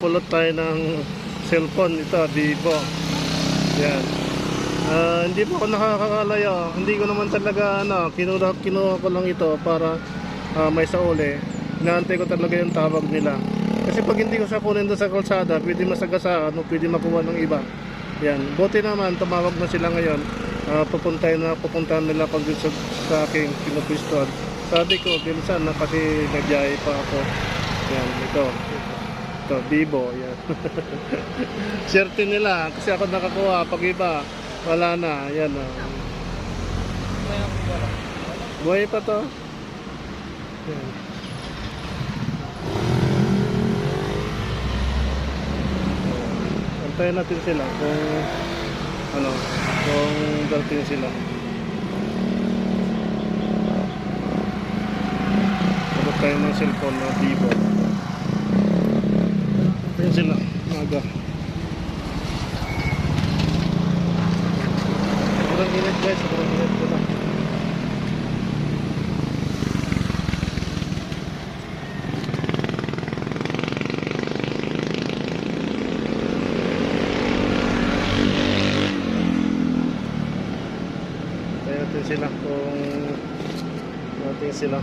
Pulot tayo ng cellphone, ito, Vivo. Yan. Hindi po ako nakakalayo. Hindi ko naman talaga, kinuha ko lang ito para may sauli. Inaantay ko talaga yung tawag nila. Kasi pag hindi ko siya kunin doon sa kalsada, pwede masagasaan o pwede makuha ng iba. Yan. Buti naman, tumawag na sila ngayon. Pupuntahan nila pag sa aking pinupwistuhan. Sabi ko, bilisan na kasi nagyay pa ako. Yan, ito, Vivo, yan. Swerte nila kasi ako nakakuha. Pag iba, wala na. Yan, buhay pa to. Yan. Antayin natin sila kung darating sila. Tapos tayo ng cellphone na Vivo. Ayan sila, maga. Sobrang init guys, sobrang init ko na. Tayo natin sila kung natin sila.